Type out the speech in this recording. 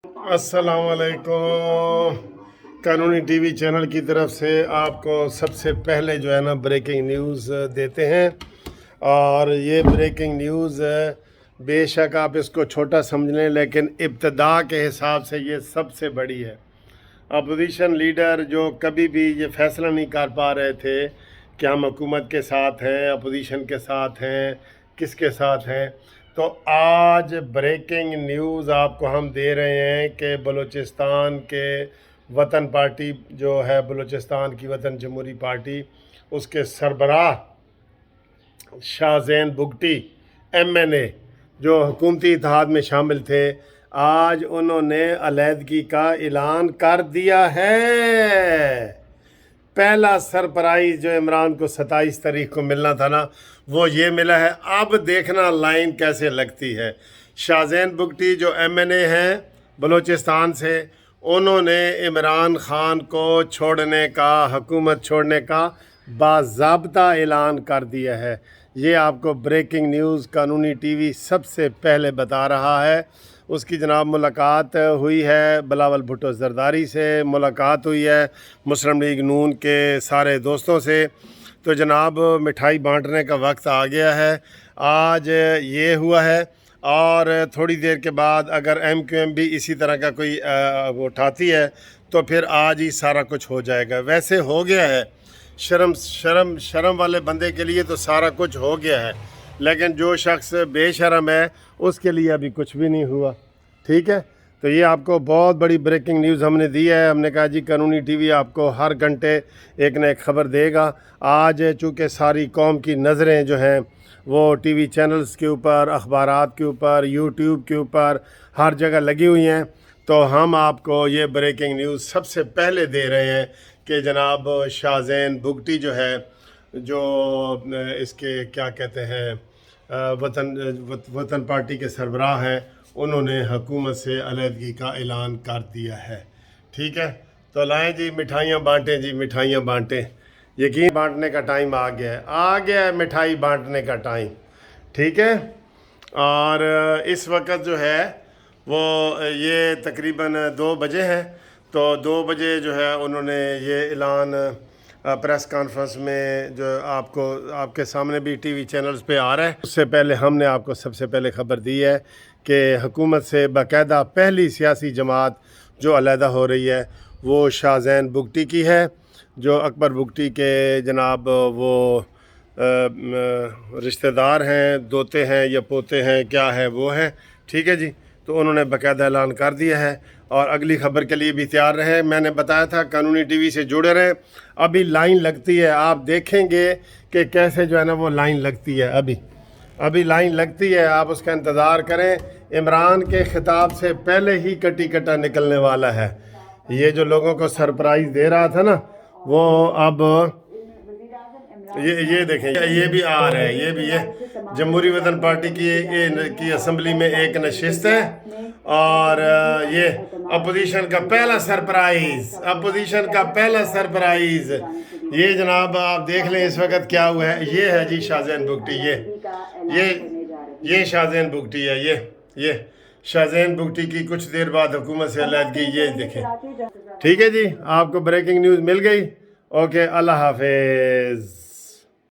अस्सलाम वालेकुम। कानूनी टीवी चैनल की तरफ से आपको सबसे पहले जो है ना ब्रेकिंग न्यूज़ देते हैं। और ये ब्रेकिंग न्यूज़ बेशक आप इसको छोटा समझ लें, लेकिन इब्तदा के हिसाब से ये सबसे बड़ी है। अपोजिशन लीडर जो कभी भी ये फैसला नहीं कर पा रहे थे कि हम हुकूमत के साथ हैं, अपोजिशन के साथ हैं, किसके साथ हैं, तो आज ब्रेकिंग न्यूज़ आपको हम दे रहे हैं कि बलूचिस्तान के वतन पार्टी जो है, बलूचिस्तान की वतन जमहूरी पार्टी, उसके सरबराह शाहज़ैन बुगटी MNA जो हुकूमती इत्तेहाद में शामिल थे, आज उन्होंने अलहदगी का ऐलान कर दिया है। पहला सरप्राइज़ जो इमरान को 27 तारीख को मिलना था ना, वो ये मिला है। अब देखना लाइन कैसे लगती है। शाहज़ैन बुगटी जो MNA हैं बलूचिस्तान से, उन्होंने इमरान ख़ान को छोड़ने का, हुकूमत छोड़ने का बाज़ाब्ता ऐलान कर दिया है। ये आपको ब्रेकिंग न्यूज़ कानूनी टीवी सबसे पहले बता रहा है। उसकी जनाब मुलाकात हुई है बिलावल भुट्टो ज़रदारी से, मुलाकात हुई है मुस्लिम लीग नून के सारे दोस्तों से। तो जनाब मिठाई बांटने का वक्त आ गया है। आज ये हुआ है और थोड़ी देर के बाद अगर MQM भी इसी तरह का कोई वो उठाती है तो फिर आज ही सारा कुछ हो जाएगा। वैसे हो गया है, शर्म वाले बंदे के लिए तो सारा कुछ हो गया है, लेकिन जो शख्स बेशरम है उसके लिए अभी कुछ भी नहीं हुआ। ठीक है, तो ये आपको बहुत बड़ी ब्रेकिंग न्यूज़ हमने दी है। हमने कहा जी कानूनी टीवी आपको हर घंटे एक न एक ख़बर देगा। आज चूँकि सारी कौम की नज़रें जो हैं वो टीवी चैनल्स के ऊपर, अखबारात के ऊपर, यूट्यूब के ऊपर, हर जगह लगी हुई हैं, तो हम आपको ये ब्रेकिंग न्यूज़ सबसे पहले दे रहे हैं कि जनाब शाहज़ैन बुगटी जो है, जो इसके क्या कहते हैं वतन पार्टी के सरबराह हैं, उन्होंने हुकूमत से अलहदगी का ऐलान कर दिया है। ठीक है, तो लाएं जी मिठाइयाँ बांटें, जी मिठाइयाँ बांटें। यकीन बांटने का टाइम आ गया है, आ गया है मिठाई बांटने का टाइम। ठीक है, और इस वक्त जो है वो ये तकरीबन 2 बजे हैं, तो 2 बजे जो है उन्होंने ये ऐलान प्रेस कॉन्फ्रेंस में जो आपको आपके सामने भी टीवी चैनल्स पे आ रहा है। उससे पहले हमने आपको सबसे पहले ख़बर दी है कि हुकूमत से बाकायदा पहली सियासी जमात जो अलहदा हो रही है वो शाहज़ैन बुगटी की है, जो अकबर बुगटी के जनाब वो रिश्तेदार हैं, दोते हैं या पोते हैं, क्या है वो है। ठीक है जी, तो उन्होंने बाकायदा ऐलान कर दिया है और अगली ख़बर के लिए भी तैयार रहे। मैंने बताया था कानूनी टीवी से जुड़े रहें, अभी लाइन लगती है, आप देखेंगे कि कैसे जो है ना वो लाइन लगती है। अभी लाइन लगती है, आप उसका इंतज़ार करें। इमरान के ख़िताब से पहले ही कटी कटा निकलने वाला है। ये जो लोगों को सरप्राइज़ दे रहा था ना, वो अब ये देखें, ये भी आ रहा है, ये भी ये जमहूरी वतन पार्टी की असम्बली में एक नशिस्त है। और ये अपोजिशन का पहला सरप्राइज़, ये जनाब आप देख लें इस वक्त क्या हुआ है। ये है जी शाहज़ैन बुगटी, ये शाहज़ैन बुगटी है, ये शाहज़ैन बुगटी की कुछ देर बाद हुकूमत से अलहदगी, ये देखें। ठीक है जी, आपको ब्रेकिंग न्यूज़ मिल गई। ओके, अल्लाह हाफिज़।